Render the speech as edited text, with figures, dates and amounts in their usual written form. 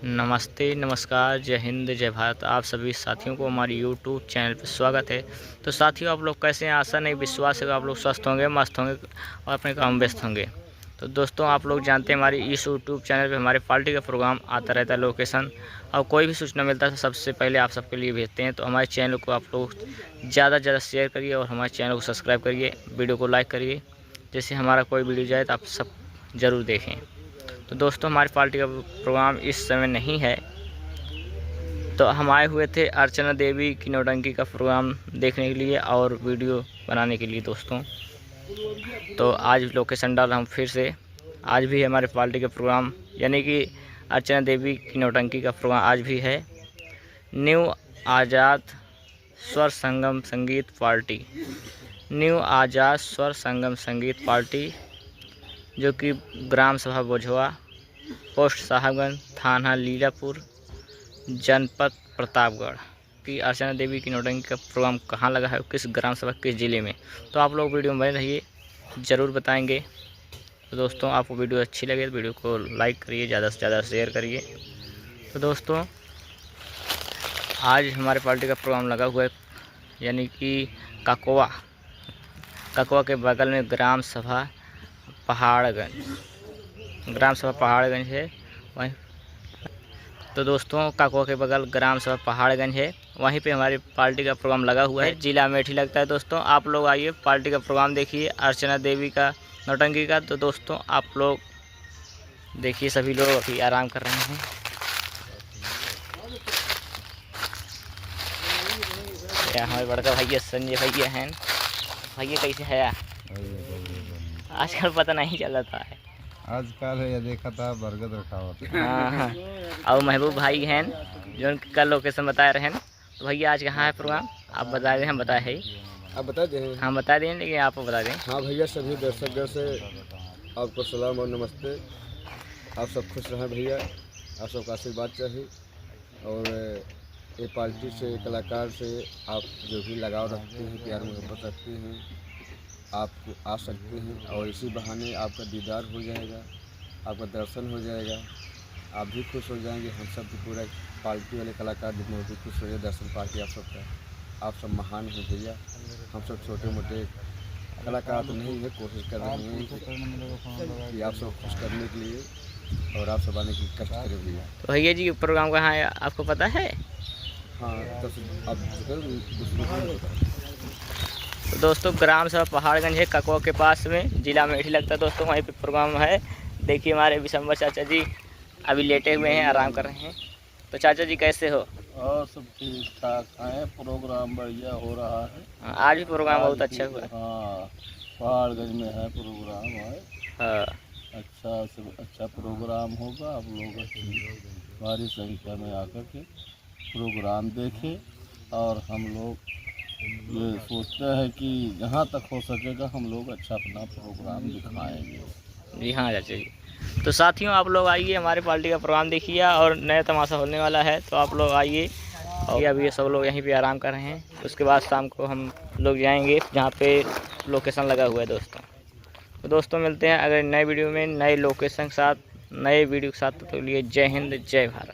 नमस्ते, नमस्कार, जय हिंद, जय भारत। आप सभी साथियों को हमारे यूट्यूब चैनल पर स्वागत है। तो साथियों, आप लोग कैसे हैं? आशा नहीं विश्वास है कि आप लोग स्वस्थ होंगे, मस्त होंगे और अपने काम में व्यस्त होंगे। तो दोस्तों, आप लोग जानते हैं हमारे इस यूट्यूब चैनल पे हमारे पार्टी का प्रोग्राम आता रहता है, लोकेशन और कोई भी सूचना मिलता है तो सबसे पहले आप सबके लिए भेजते हैं। तो हमारे चैनल को आप लोग ज़्यादा से ज़्यादा शेयर करिए और हमारे चैनल को सब्सक्राइब करिए, वीडियो को लाइक करिए, जैसे हमारा कोई वीडियो जाए तो आप सब ज़रूर देखें। तो दोस्तों, हमारी पार्टी का प्रोग्राम इस समय नहीं है, तो हम आए हुए थे अर्चना देवी की नौटंकी का प्रोग्राम देखने के लिए और वीडियो बनाने के लिए दोस्तों। तो आज लोकेशन डाल हम फिर से। आज भी हमारे पार्टी का प्रोग्राम यानी कि अर्चना देवी की नौटंकी का प्रोग्राम आज भी है। न्यू आज़ाद स्वर संगम संगीत पार्टी, न्यू आज़ाद स्वर संगम संगीत पार्टी, जो कि ग्राम सभा बोझवा, पोस्ट साहबगंज, थाना लीलापुर, जनपद प्रतापगढ़ की अर्चना देवी की नौटंकी का प्रोग्राम कहाँ लगा है, किस ग्राम सभा, किस ज़िले में। तो आप लोग वीडियो में बने रहिए, ज़रूर बताएंगे। तो दोस्तों, आपको वीडियो अच्छी लगे तो वीडियो को लाइक करिए, ज़्यादा से ज़्यादा शेयर करिए। तो दोस्तों, आज हमारे पार्टी का प्रोग्राम लगा हुआ है यानी कि ककवा के बगल में ग्राम सभा पहाड़गंज है वहीं। तो दोस्तों, काकोआ के बगल ग्राम सभा पहाड़गंज है, वहीं पे हमारी पार्टी का प्रोग्राम लगा हुआ है। जिला अमेठी लगता है दोस्तों। आप लोग आइए, पार्टी का प्रोग्राम देखिए अर्चना देवी का नौटंकी का। तो दोस्तों, आप लोग देखिए, सभी लोग अभी आराम कर रहे हैं। हमारे बड़का भैया संजय भैया हैं। भैया कैसे है? आजकल पता नहीं चलता है। आजकल ये देखा था बरगद रखा हुआ था। हाँ, और महबूब भाई हैं जो कल लोकेशन बता रहे हैं। तो भैया आज कहाँ है प्रोग्राम, आप बता दें। हम बताए है, आप बता दें। हाँ बता दें, लेकिन आप बता दें। हाँ भैया, सभी दर्शकों से आपको सलाम और नमस्ते। आप सब खुश रहें भैया, आप सबका आशीर्वाद चाहिए। और ये पार्टी से, कलाकार से आप जो भी लगाव रखते हैं, प्यार मोहब्बत रखते हैं, आप आ सकते हैं और इसी बहाने आपका दीदार हो जाएगा, आपका दर्शन हो जाएगा, आप भी खुश हो जाएंगे। हम सब भी पूरा पार्टी वाले कलाकार जितने भी खुश हो जाए दर्शन पार्टी आप सबका। आप सब महान हैं भैया, हम सब छोटे मोटे कलाकार तो नहीं है, कोशिश कर रहे हैं कि आप सब खुश करने के लिए और आप सब आने की कष्ट करें भैया। तो भैया जी, प्रोग्राम कहाँ है आपको पता है? हाँ, तो अब तो दोस्तों, ग्राम सभा पहाड़गंज है, ककवा के पास में, जिला अमेठी लगता है दोस्तों। वहीं पे प्रोग्राम है। देखिए, हमारे विशंबर चाचा जी अभी लेटे हुए हैं, आराम कर रहे हैं। तो चाचा जी कैसे हो? और सब ठीक ठाक है, प्रोग्राम बढ़िया हो रहा है। आज भी प्रोग्राम बहुत अच्छा हुआ है। हाँ, पहाड़गंज में है प्रोग्राम है। हाँ, अच्छा से अच्छा प्रोग्राम होगा। आप लोग भारी संख्या में आकर के प्रोग्राम देखें। और हम लोग ये सोचते हैं कि जहाँ तक हो सकेगा हम लोग अच्छा अपना प्रोग्राम दिखाएंगे। जी हाँ चाचा जी। तो साथियों, आप लोग आइए, हमारे पार्टी का प्रोग्राम देखिए और नया तमाशा होने वाला है। तो आप लोग आइए। और अभी ये सब लोग यहीं पे आराम कर रहे हैं। उसके बाद शाम को हम लोग जाएंगे जहाँ पे लोकेशन लगा हुआ है दोस्तों। तो दोस्तों, मिलते हैं अगर नए वीडियो में, नए लोकेशन के साथ, नए वीडियो के साथ। तो लिए जय हिंद, जय भारत।